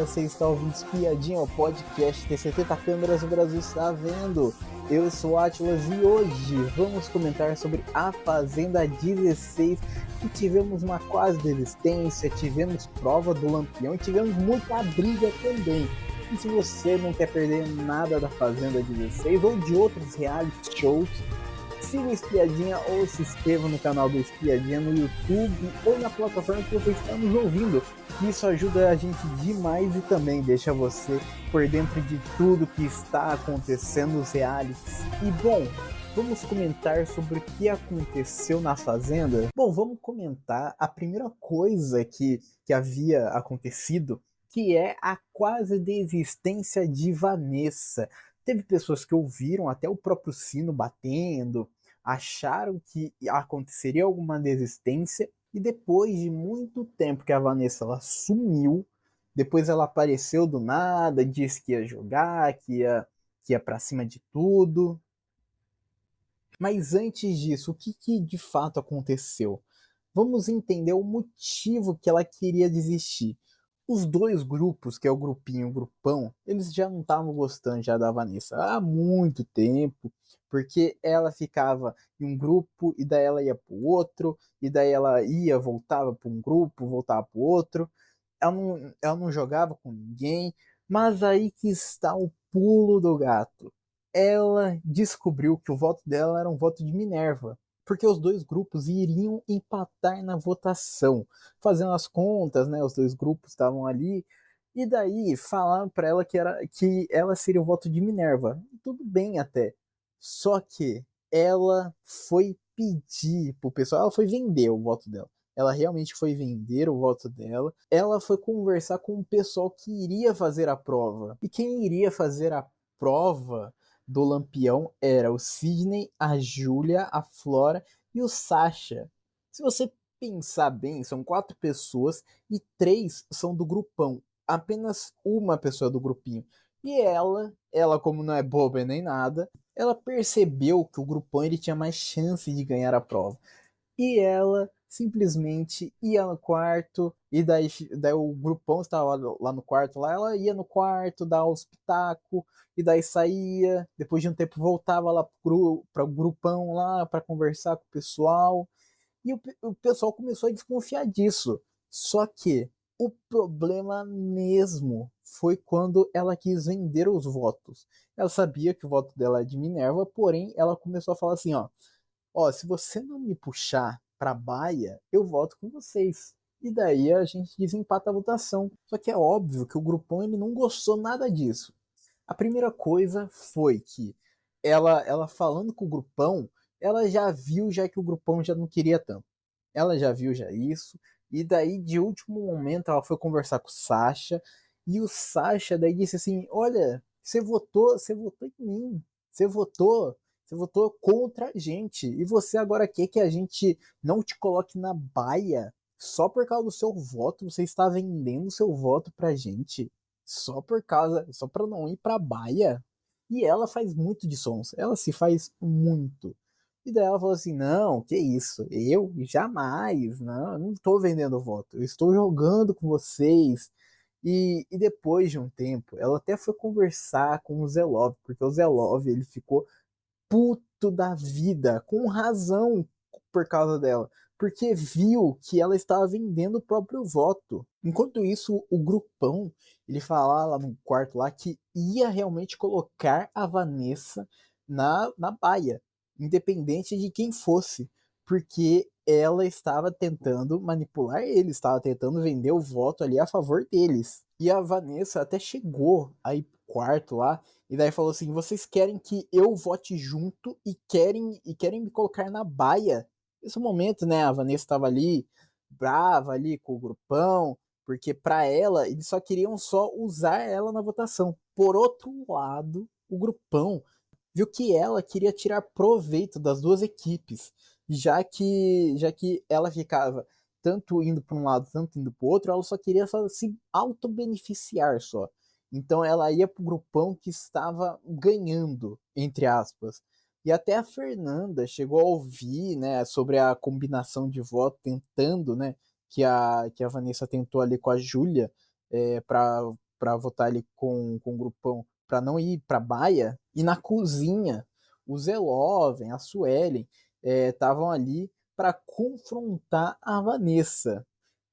galera, você está ouvindo Espiadinha, o podcast tem 70 câmeras, o Brasil está vendo. Eu sou Atlas e hoje vamos comentar sobre a Fazenda 16, que tivemos uma quase desistência, tivemos prova do Lampião e tivemos muita briga também. E se você não quer perder nada da Fazenda 16 ou de outros reality shows, siga o Espiadinha ou se inscreva no canal do Espiadinha no YouTube ou na plataforma que você está nos ouvindo. Isso ajuda a gente demais e também deixa você por dentro de tudo que está acontecendo nos realities. E bom, vamos comentar sobre o que aconteceu na Fazenda? Bom, vamos comentar a primeira coisa que havia acontecido, que é a quase desistência de Vanessa. Teve pessoas que ouviram até o próprio sino batendo, acharam que aconteceria alguma desistência, e depois de muito tempo que a Vanessa ela sumiu, depois ela apareceu do nada, disse que ia jogar, que ia pra cima de tudo. Mas antes disso, o que de fato aconteceu? Vamos entender o motivo que ela queria desistir. Os dois grupos, que é o grupinho e o grupão, eles já não estavam gostando já da Vanessa há muito tempo, porque ela ficava em um grupo e daí ela ia para o outro, e daí ela ia, voltava para um grupo, voltava para o outro. Ela não jogava com ninguém, mas aí que está o pulo do gato. Ela descobriu que o voto dela era um voto de Minerva, porque os dois grupos iriam empatar na votação. Fazendo as contas, né, os dois grupos estavam ali, e daí falaram para ela que ela seria o voto de Minerva. Tudo bem até. Só que ela foi pedir pro pessoal, ela foi vender o voto dela. Ela realmente foi vender o voto dela. Ela foi conversar com o pessoal que iria fazer a prova. E quem iria fazer a prova do Lampião era o Sidney, a Júlia, a Flora e o Sasha. Se você pensar bem, são 4 pessoas e 3 são do grupão. Apenas uma pessoa do grupinho. E ela como não é boba nem nada, ela percebeu que o grupão ele tinha mais chance de ganhar a prova. E ela simplesmente ia no quarto, e daí o grupão estava lá no quarto, lá ela ia no quarto, dar os pitacos, e daí saía, depois de um tempo voltava lá para o grupão lá para conversar com o pessoal, e o pessoal começou a desconfiar disso. Só que o problema mesmo foi quando ela quis vender os votos. Ela sabia que o voto dela é de Minerva, porém ela começou a falar assim, ó, se você não me puxar pra baia, eu voto com vocês. E daí a gente desempata a votação. Só que é óbvio que o grupão ele não gostou nada disso. A primeira coisa foi que ela falando com o grupão, ela já viu já que o grupão já não queria tanto. Ela já viu já isso. E daí, de último momento, ela foi conversar com o Sasha. E o Sasha daí disse assim: Olha, você votou em mim. Você votou. Você votou contra a gente. E você agora quer que a gente não te coloque na baia só por causa do seu voto? Você está vendendo seu voto pra gente só pra não ir pra baia. E ela faz muito de sons. Ela se faz muito. E daí ela falou assim: Não, que isso? Eu jamais, não, eu não estou vendendo voto. Eu estou jogando com vocês. E depois de um tempo, ela até foi conversar com o Zelov, porque o Zelov ele ficou puto da vida, com razão por causa dela, porque viu que ela estava vendendo o próprio voto. Enquanto isso, o grupão, ele falava lá no quarto lá que ia realmente colocar a Vanessa na baia, independente de quem fosse, porque ela estava tentando manipular eles, estava tentando vender o voto ali a favor deles. E a Vanessa até chegou aí pro quarto lá e daí falou assim: vocês querem que eu vote junto e querem me colocar na baia? Nesse momento, né, a Vanessa estava ali brava ali com o grupão, porque para ela eles só queriam só usar ela na votação. Por outro lado, o grupão viu que ela queria tirar proveito das duas equipes, já que ela ficava tanto indo para um lado, tanto indo para o outro, ela só queria só se auto-beneficiar só. Então ela ia pro grupão que estava ganhando, entre aspas. E até a Fernanda chegou a ouvir, né, sobre a combinação de voto, tentando, né, que a Vanessa tentou ali com a Júlia, para para votar ali com o grupão para não ir para baia, e na cozinha o Zeloven, a Suelen estavam ali para confrontar a Vanessa.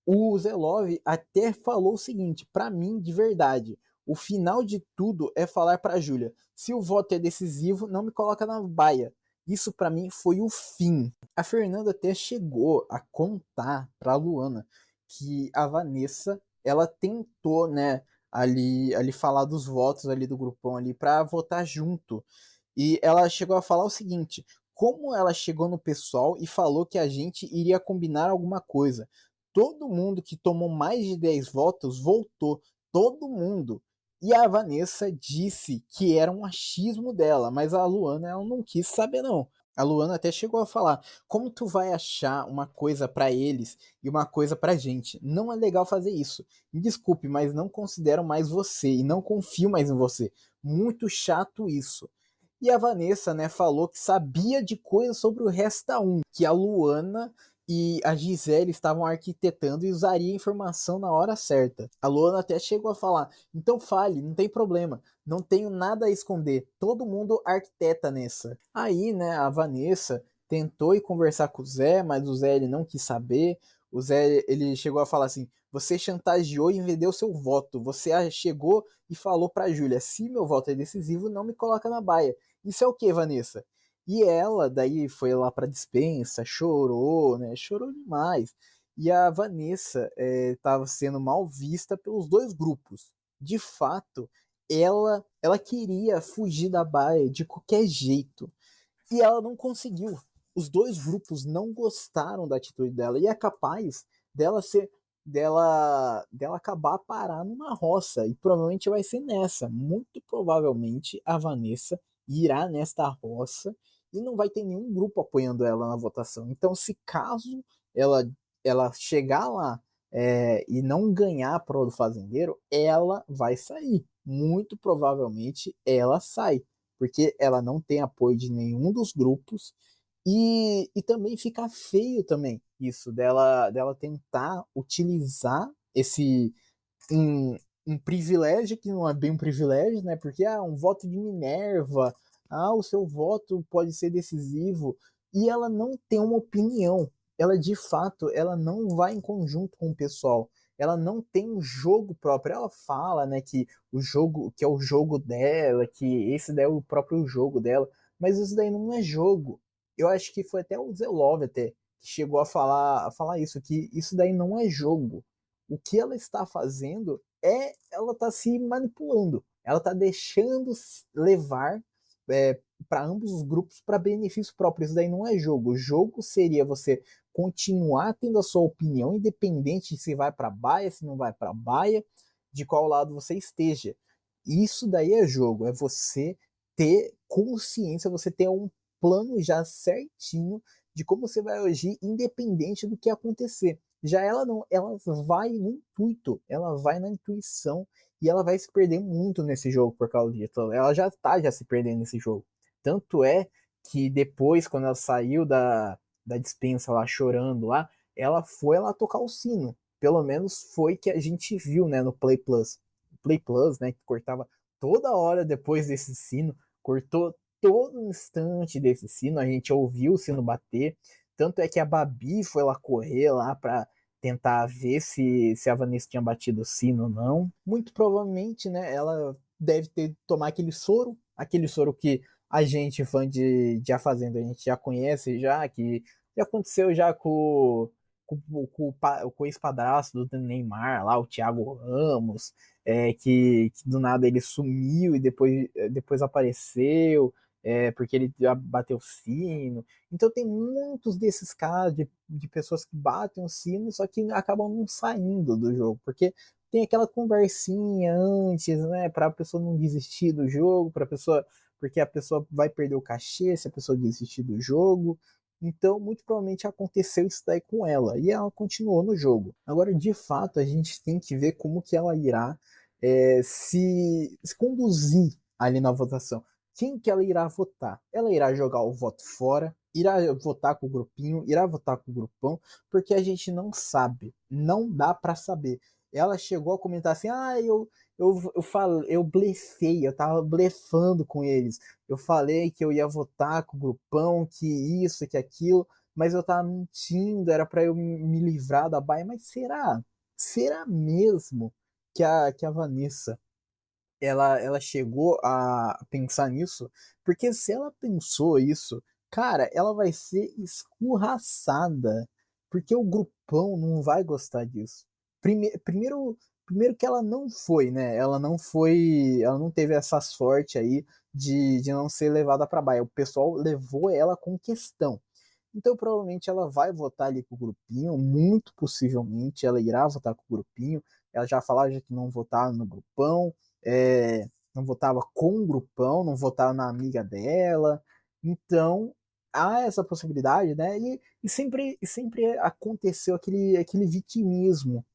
O Zelov até falou o seguinte, para mim, de verdade, o final de tudo é falar para a Júlia, se o voto é decisivo, não me coloca na baia. Isso para mim foi o fim. A Fernanda até chegou a contar para a Luana que a Vanessa, ela tentou, né, ali falar dos votos ali do grupão ali para votar junto. E ela chegou a falar o seguinte: como ela chegou no pessoal e falou que a gente iria combinar alguma coisa. Todo mundo que tomou mais de 10 votos voltou. Todo mundo. E a Vanessa disse que era um achismo dela, mas a Luana ela não quis saber não. A Luana até chegou a falar: como tu vai achar uma coisa para eles e uma coisa pra gente? Não é legal fazer isso. Me desculpe, mas não considero mais você e não confio mais em você. Muito chato isso. E a Vanessa, né, falou que sabia de coisas sobre o Resta 1, que a Luana e a Gisele estavam arquitetando e usaria a informação na hora certa. A Luana até chegou a falar: então fale, não tem problema, não tenho nada a esconder, todo mundo arquiteta nessa. Aí, né, a Vanessa tentou ir conversar com o Zé, mas o Zé ele não quis saber. O Zé ele chegou a falar assim: você chantageou e vendeu seu voto. Você chegou e falou pra Júlia: se meu voto é decisivo, não me coloca na baia. Isso é o que, Vanessa? E ela daí foi lá pra dispensa, chorou, né? Chorou demais. E a Vanessa estava sendo mal vista pelos dois grupos. De fato, ela queria fugir da baia de qualquer jeito. E ela não conseguiu. Os dois grupos não gostaram da atitude dela. E é capaz dela ser dela acabar parar numa roça. E provavelmente vai ser nessa. Muito provavelmente a Vanessa irá nesta roça e não vai ter nenhum grupo apoiando ela na votação. Então, se caso ela, ela chegar lá e não ganhar a prova do fazendeiro, ela vai sair. Muito provavelmente ela sai, porque ela não tem apoio de nenhum dos grupos e também fica feio também isso dela tentar utilizar esse um, um privilégio que não é bem um privilégio, né? Porque um voto de Minerva, o seu voto pode ser decisivo e ela não tem uma opinião. Ela de fato, ela não vai em conjunto com o pessoal. Ela não tem um jogo próprio. Ela fala, né, que o jogo, que é o jogo dela, que esse daí é o próprio jogo dela, mas isso daí não é jogo. Eu acho que foi até o Zelov até que chegou a falar isso, que isso daí não é jogo. O que ela está fazendo ela está se manipulando, ela está deixando levar para ambos os grupos para benefício próprio. Isso daí não é jogo. O jogo seria você continuar tendo a sua opinião, independente de se vai para baia, se não vai para baia, de qual lado você esteja. Isso daí é jogo, é você ter consciência, você ter um plano já certinho de como você vai agir, independente do que acontecer. Já ela não, ela vai no intuito, ela vai na intuição e ela vai se perder muito nesse jogo por causa disso. Ela já está já se perdendo nesse jogo. Tanto é que depois, quando ela saiu da dispensa lá chorando lá, ela foi lá tocar o sino. Pelo menos foi que a gente viu, né, no Play Plus. Play Plus, né, que cortava toda hora depois desse sino, cortou todo instante desse sino, a gente ouviu o sino bater. Tanto é que a Babi foi lá correr lá para tentar ver se a Vanessa tinha batido o sino ou não. Muito provavelmente, né, ela deve ter tomar aquele soro que a gente, fã de A Fazenda, a gente já conhece já, que já aconteceu já com o ex-padrasto do Neymar lá, o Thiago Ramos, que do nada ele sumiu e depois apareceu, porque ele já bateu o sino. Então tem muitos desses casos de pessoas que batem o sino, só que acabam não saindo do jogo, porque tem aquela conversinha antes, né, para a pessoa não desistir do jogo, para pessoa, porque a pessoa vai perder o cachê se a pessoa desistir do jogo. Então, muito provavelmente aconteceu isso daí com ela e ela continuou no jogo. Agora, de fato, a gente tem que ver como que ela irá se conduzir ali na votação. Quem que ela irá votar? Ela irá jogar o voto fora, irá votar com o grupinho, irá votar com o grupão, porque a gente não sabe, não dá para saber. ela chegou a comentar assim, eu blefei, eu tava blefando com eles. Eu falei que eu ia votar com o grupão, que isso, que aquilo, mas eu tava mentindo, era para eu me livrar da baia. Mas será? Será mesmo que a Vanessa ela chegou a pensar nisso? Porque se ela pensou isso, cara, ela vai ser escorraçada. Porque o grupão não vai gostar disso. Primeiro que ela não foi, né? Ela não foi. Ela não teve essa sorte aí de não ser levada para baia. O pessoal levou ela com questão. Então, provavelmente, ela vai votar ali com o grupinho, muito possivelmente ela irá votar com o grupinho. Ela já falava já que não votava no grupão, não votava com o grupão, não votava na amiga dela. Então, há essa possibilidade, né? E sempre aconteceu aquele vitimismo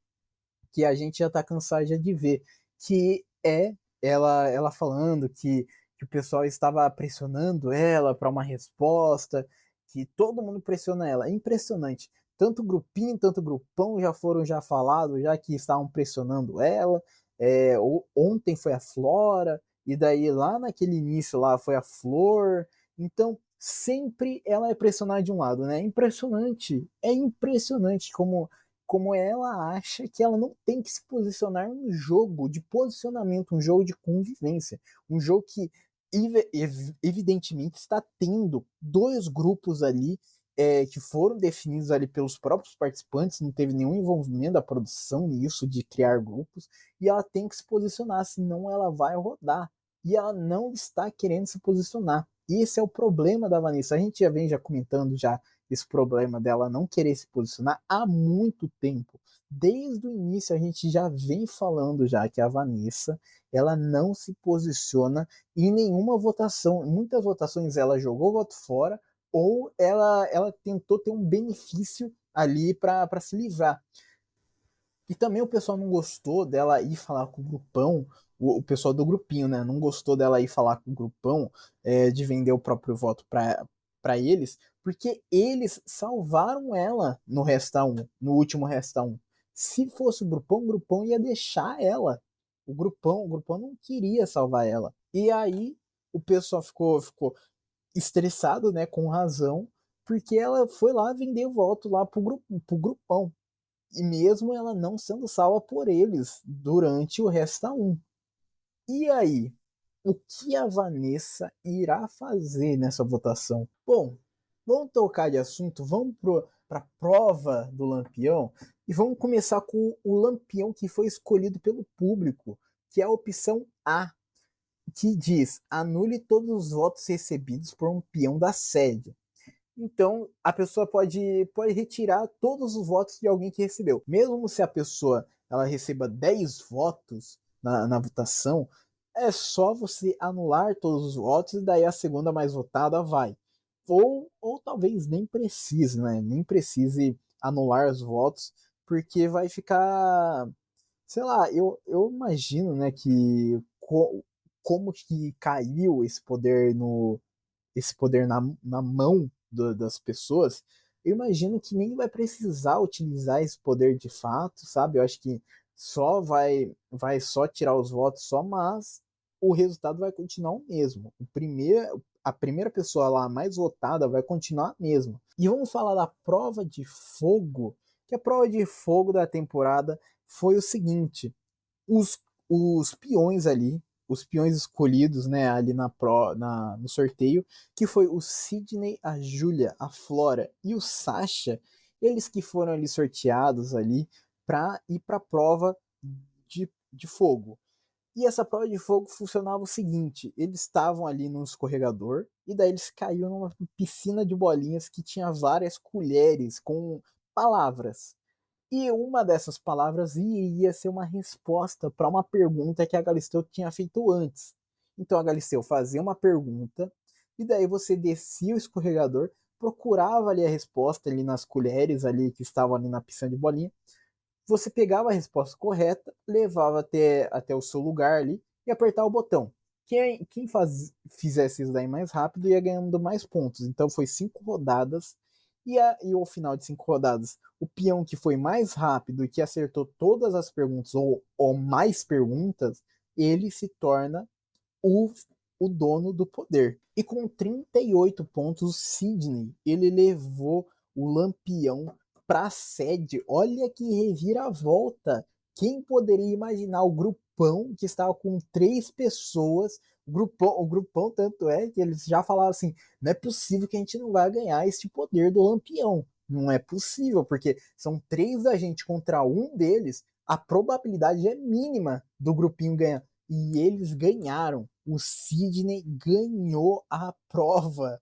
que a gente já está cansado já de ver, que é ela falando que o pessoal estava pressionando ela para uma resposta, que todo mundo pressiona ela. É impressionante. Tanto grupinho, tanto grupão já foram já falados, já que estavam pressionando ela. Ontem foi a Flora, e daí lá naquele início lá foi a Flor. Então, sempre ela é pressionada de um lado, né? É impressionante como ela acha que ela não tem que se posicionar no jogo de posicionamento, um jogo de convivência, um jogo que evidentemente está tendo dois grupos ali que foram definidos ali pelos próprios participantes, não teve nenhum envolvimento da produção nisso, de criar grupos, e ela tem que se posicionar, senão ela vai rodar. E ela não está querendo se posicionar. Esse é o problema da Vanessa. A gente já vem já comentando já esse problema dela não querer se posicionar há muito tempo. Desde o início a gente já vem falando já que a Vanessa ela não se posiciona em nenhuma votação. Em muitas votações ela jogou o voto fora ou ela tentou ter um benefício ali para se livrar. E também o pessoal não gostou dela ir falar com o grupão, o pessoal do grupinho, né? Não gostou dela ir falar com o grupão, de vender o próprio voto para eles, porque eles salvaram ela no Resta 1, no último Resta 1. Se fosse o grupão ia deixar ela. O grupão não queria salvar ela. E aí o pessoal ficou estressado, né? Com razão, porque ela foi lá vender o voto lá pro grupão. E mesmo ela não sendo salva por eles durante o Resta 1. E aí? O que a Vanessa irá fazer nessa votação? Bom, vamos tocar de assunto, vamos para a prova do Lampião e vamos começar com o Lampião que foi escolhido pelo público, que é a opção A, que diz: anule todos os votos recebidos por um peão da sede. Então, a pessoa pode retirar todos os votos de alguém que recebeu. Mesmo se a pessoa ela receba 10 votos na votação, é só você anular todos os votos e daí a segunda mais votada vai. Ou talvez nem precise, né? Nem precise anular os votos, porque vai ficar. Sei lá, eu imagino, né, como que caiu esse poder no, esse poder na mão das pessoas, eu imagino que nem vai precisar utilizar esse poder de fato, sabe? Eu acho que só vai só tirar os votos só, mas o resultado vai continuar o mesmo. A primeira pessoa lá mais votada vai continuar a mesma. E vamos falar da prova de fogo, que a prova de fogo da temporada foi o seguinte: os, os peões ali, os peões escolhidos, né, ali no sorteio, que foi o Sidney, a Júlia, a Flora e o Sasha, eles que foram ali sorteados ali para ir para a prova de fogo. E essa prova de fogo funcionava o seguinte: eles estavam ali num escorregador e daí eles caíram numa piscina de bolinhas que tinha várias colheres com palavras. E uma dessas palavras iria ser uma resposta para uma pergunta que a Galisteu tinha feito antes. Então a Galisteu fazia uma pergunta, e daí você descia o escorregador, procurava ali a resposta ali nas colheres ali que estavam ali na piscina de bolinha. Você pegava a resposta correta, levava até o seu lugar ali e apertava o botão. Quem fizesse isso daí mais rápido ia ganhando mais pontos. Então foi 5 rodadas E ao final de 5 rodadas, o peão que foi mais rápido e que acertou todas as perguntas, ou mais perguntas, ele se torna o, o dono do poder. E com 38 pontos, o Sidney, ele levou o Lampião para a sede. Olha que reviravolta! Quem poderia imaginar o grupão que estava com 3 pessoas? O grupão, tanto é que eles já falaram assim: não é possível que a gente não vai ganhar esse poder do Lampião. Não é possível, porque são 3 agentes contra um deles. A probabilidade é mínima do grupinho ganhar. E eles ganharam. O Sidney ganhou a prova.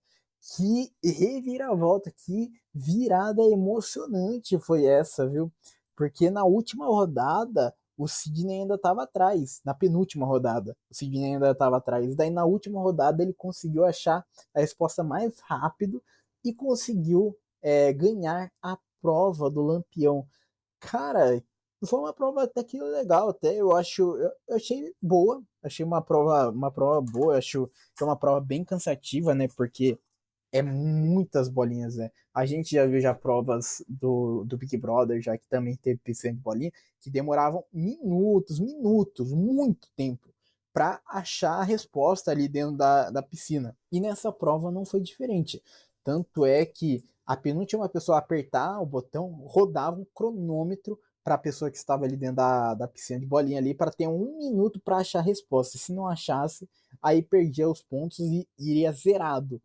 Que reviravolta, que virada emocionante foi essa, viu? Porque na última rodada o Sidney ainda estava atrás, na penúltima rodada, o Sidney ainda estava atrás. Daí na última rodada ele conseguiu achar a resposta mais rápido e conseguiu ganhar a prova do Lampião. Cara, foi uma prova até que legal, até eu achei boa, achei uma prova boa, eu acho que é uma prova bem cansativa, né? Porque é muitas bolinhas, né? A gente já viu já provas do Big Brother, já que também teve piscina de bolinha, que demoravam minutos, minutos, muito tempo para achar a resposta ali dentro da piscina. E nessa prova não foi diferente. Tanto é que a penúltima pessoa a apertar o botão rodava um cronômetro para a pessoa que estava ali dentro da piscina de bolinha ali para ter 1 minuto para achar a resposta. Se não achasse, aí perdia os pontos e iria zerado.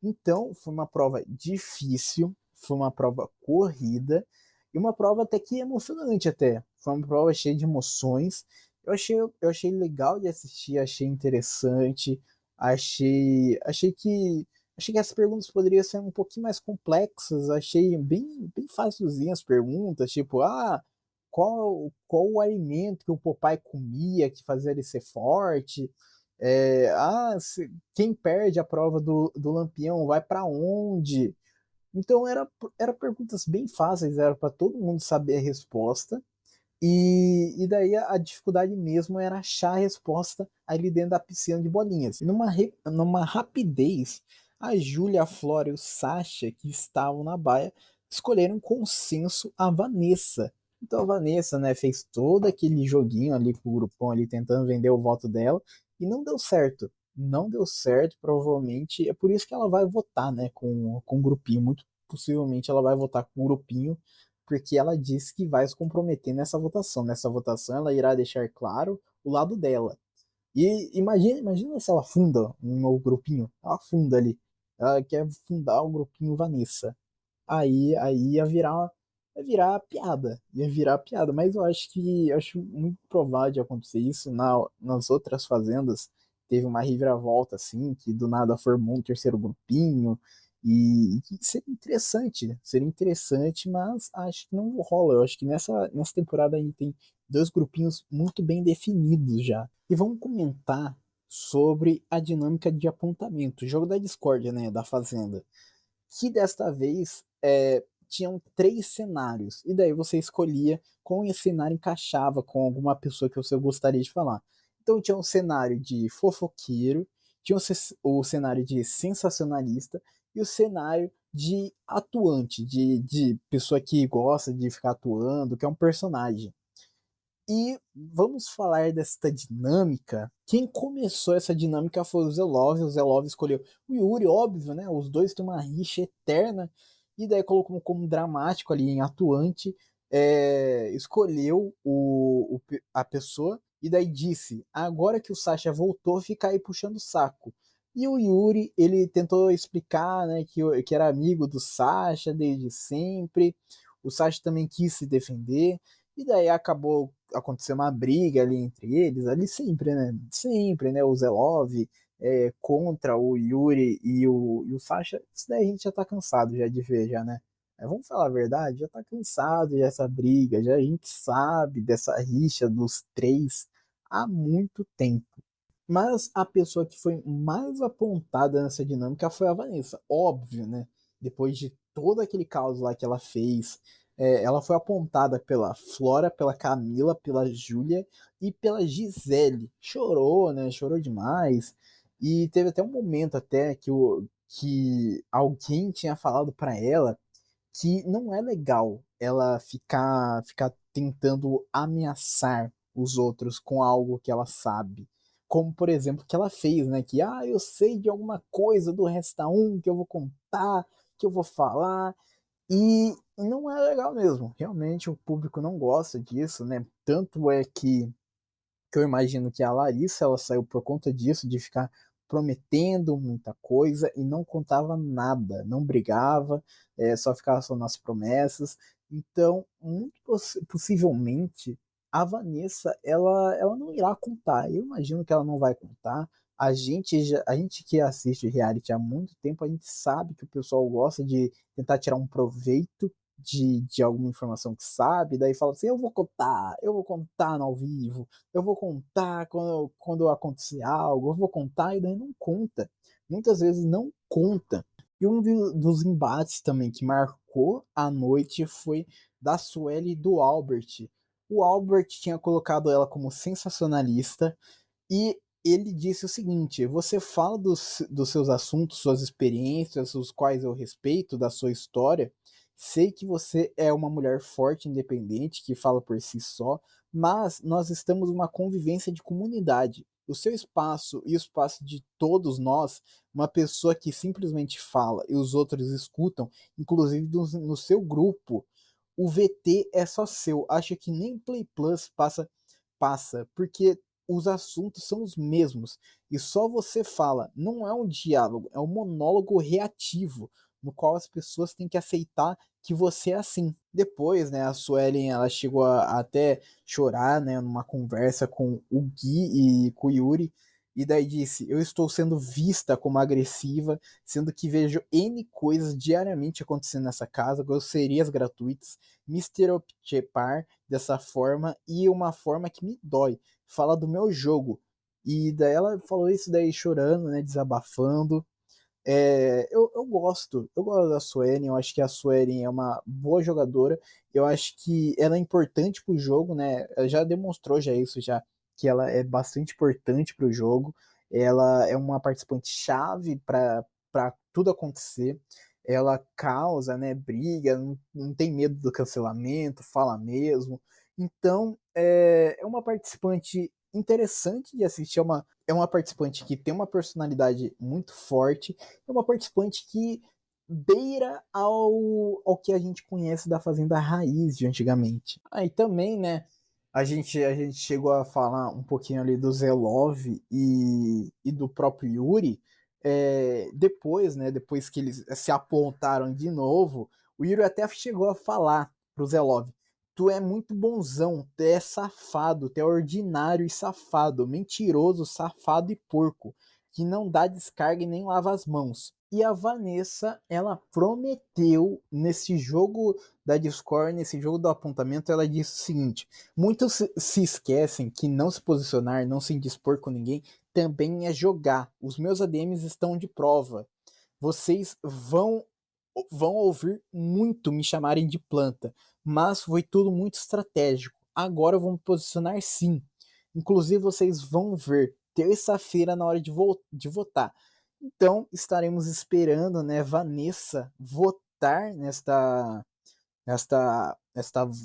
Então, foi uma prova difícil, foi uma prova corrida e uma prova até que emocionante até. Foi uma prova cheia de emoções. Eu achei legal de assistir, achei interessante, achei que as perguntas poderiam ser um pouquinho mais complexas, achei bem facilzinhas as perguntas, tipo, qual o alimento que o papai comia que fazia ele ser forte? Quem perde a prova do Lampião vai para onde? Então era perguntas bem fáceis, era para todo mundo saber a resposta. E daí a dificuldade mesmo era achar a resposta ali dentro da piscina de bolinhas. E numa rapidez, a Júlia, a Flora e o Sasha, que estavam na baia, escolheram consenso a Vanessa. Então a Vanessa, né, fez todo aquele joguinho ali com o grupão ali tentando vender o voto dela e não deu certo. Não deu certo, provavelmente. É por isso que ela vai votar, né, com o grupinho. Muito possivelmente ela vai votar com o grupinho porque ela disse que vai se comprometer nessa votação. Nessa votação, ela irá deixar claro o lado dela. E imagina se ela funda um novo grupinho. Ela funda ali. Ela quer fundar o grupinho Vanessa. Aí ia virar piada. Ia virar piada. Mas eu acho muito provável de acontecer isso. Nas outras fazendas teve uma reviravolta assim, que do nada formou um terceiro grupinho. E seria interessante, mas acho que não rola. Eu acho que nessa temporada aí tem 2 grupinhos muito bem definidos já. E vamos comentar sobre a dinâmica de apontamento, o jogo da discórdia, né, da Fazenda, que desta vez tinham 3 cenários, e daí você escolhia qual esse cenário encaixava com alguma pessoa que você gostaria de falar. Então tinha um cenário de fofoqueiro, tinha o cenário de sensacionalista e o cenário de atuante, de pessoa que gosta de ficar atuando, que é um personagem. E vamos falar desta dinâmica. Quem começou essa dinâmica foi o Zelov escolheu o Yuri, óbvio, né? Os dois têm uma rixa eterna. E daí colocou como dramático ali em atuante. Escolheu a pessoa. E daí disse: agora que o Sasha voltou, fica aí puxando o saco. E o Yuri, ele tentou explicar, né, que era amigo do Sasha desde sempre. O Sasha também quis se defender. E daí acabou acontecendo uma briga ali entre eles, ali sempre, né? Sempre, né? O Zelov contra o Yuri e o Sasha. Isso daí a gente já tá cansado já de ver, já, né? Vamos falar a verdade, já tá cansado dessa briga, já a gente sabe dessa rixa dos 3 há muito tempo. Mas a pessoa que foi mais apontada nessa dinâmica foi a Vanessa. Óbvio, né? Depois de todo aquele caos lá que ela fez, ela foi apontada pela Flora, pela Camila, pela Júlia e pela Gisele. Chorou, né? Chorou demais. E teve até um momento até que alguém tinha falado para ela que não é legal ela ficar tentando ameaçar os outros com algo que ela sabe. Como, por exemplo, que ela fez, né? Que, eu sei de alguma coisa do Resta 1 que eu vou contar, que eu vou falar. E não é legal mesmo. Realmente o público não gosta disso, né? Tanto é que eu imagino que a Larissa ela saiu por conta disso, de ficar prometendo muita coisa e não contava nada, não brigava, só ficava só nas promessas. Então, muito possivelmente, a Vanessa ela não irá contar. Eu imagino que ela não vai contar. A gente que assiste reality há muito tempo, a gente sabe que o pessoal gosta de tentar tirar um proveito de alguma informação que sabe, daí fala assim, eu vou contar no ao vivo, eu vou contar quando acontecer algo, eu vou contar, e daí não conta. Muitas vezes não conta. E dos embates também que marcou a noite foi da Sueli e do Albert. O Albert tinha colocado ela como sensacionalista e ele disse o seguinte: você fala dos seus assuntos, suas experiências, os quais eu respeito, da sua história. Sei que você é uma mulher forte, independente, que fala por si só, mas nós estamos numa convivência de comunidade. O seu espaço e o espaço de todos nós, uma pessoa que simplesmente fala e os outros escutam, inclusive no seu grupo, o VT é só seu. Acho que nem Play Plus passa, porque os assuntos são os mesmos e só você fala. Não é um diálogo, é um monólogo reativo no qual as pessoas têm que aceitar que você é assim. Depois, né, a Suelen ela chegou a até chorar, né, numa conversa com o Gui e com o Yuri. E daí disse: eu estou sendo vista como agressiva, sendo que vejo N coisas diariamente acontecendo nessa casa, grosserias gratuitas, me estereotipar dessa forma e uma forma que me dói. Fala do meu jogo. E daí ela falou isso daí chorando, né, desabafando. Eu gosto da Suelen, eu acho que a Suelen é uma boa jogadora, eu acho que ela é importante pro jogo, né? Ela já demonstrou já isso, já que ela é bastante importante pro jogo. Ela é uma participante chave para tudo acontecer. Ela causa, né, briga, não tem medo do cancelamento, fala mesmo. Então, é uma participante interessante de assistir, é uma participante que tem uma personalidade muito forte, é uma participante que beira ao que a gente conhece da Fazenda Raiz de antigamente. Aí também, né, a gente chegou a falar um pouquinho ali do Zelov e do próprio Yuri. Depois, né, depois que eles se apontaram de novo, o Yuri até chegou a falar pro Zelov: tu é muito bonzão, tu é safado, tu é ordinário e safado, mentiroso, safado e porco, que não dá descarga e nem lava as mãos. E a Vanessa, ela prometeu nesse jogo da Discord, nesse jogo do apontamento, ela disse o seguinte: muitos se esquecem que não se posicionar, não se indispor com ninguém, também é jogar. Os meus ADMs estão de prova. Vocês vão ouvir muito me chamarem de planta, mas foi tudo muito estratégico. Agora eu vou me posicionar sim. Inclusive vocês vão ver terça-feira na hora de votar. Então estaremos esperando, né, Vanessa votar nesta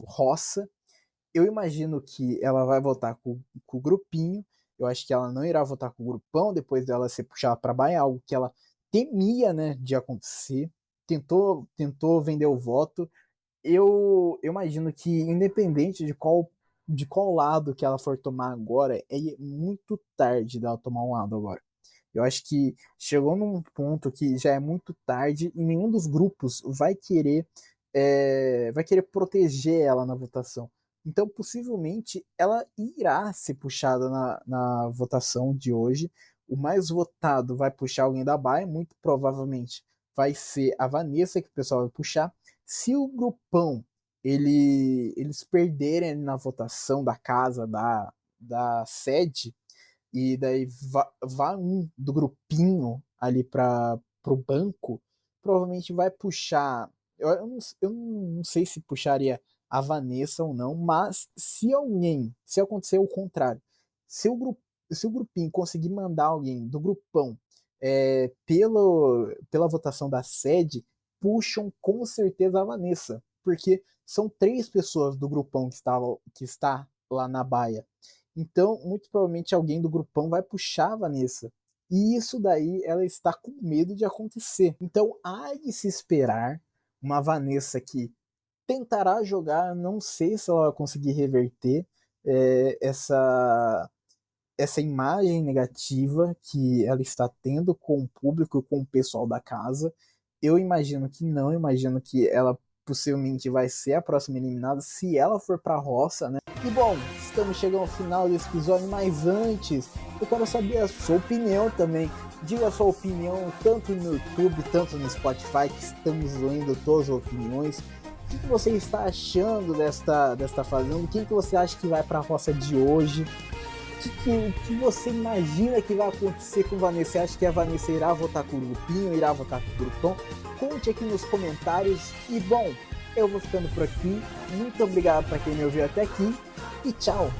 roça. Eu imagino que ela vai votar com o grupinho. Eu acho que ela não irá votar com o grupão depois dela ser puxada para baixo, algo que ela temia, né, de acontecer. Tentou vender o voto. Eu imagino que, independente de qual lado que ela for tomar agora, é muito tarde dela tomar um lado agora. Eu acho que chegou num ponto que já é muito tarde e nenhum dos grupos vai querer proteger ela na votação. Então, possivelmente, ela irá ser puxada na votação de hoje. O mais votado vai puxar alguém da Baia, muito provavelmente vai ser a Vanessa que o pessoal vai puxar. Se o grupão eles perderem na votação da casa, da sede, e daí vá um do grupinho ali para o banco, provavelmente vai puxar. Eu não sei se puxaria a Vanessa ou não, mas se acontecer o contrário, se o grupinho conseguir mandar alguém do grupão pela votação da sede, puxam com certeza a Vanessa, porque são 3 pessoas do grupão que está lá na baia. Então, muito provavelmente alguém do grupão vai puxar a Vanessa. E isso daí ela está com medo de acontecer. Então, há de se esperar uma Vanessa que tentará jogar, não sei se ela vai conseguir reverter essa imagem negativa que ela está tendo com o público, com o pessoal da casa. Eu imagino que não, imagino que ela possivelmente vai ser a próxima eliminada se ela for pra roça, né? E bom, estamos chegando ao final desse episódio, mas antes eu quero saber a sua opinião também. Diga a sua opinião tanto no YouTube, tanto no Spotify, que estamos lendo todas as opiniões. O que você está achando desta fazenda? Quem que você acha que vai pra roça de hoje? O que você imagina que vai acontecer com a Vanessa? Você acha que a Vanessa irá votar com o grupinho, irá votar com o grupão? Conte aqui nos comentários. E bom, eu vou ficando por aqui. Muito obrigado para quem me ouviu até aqui. E tchau!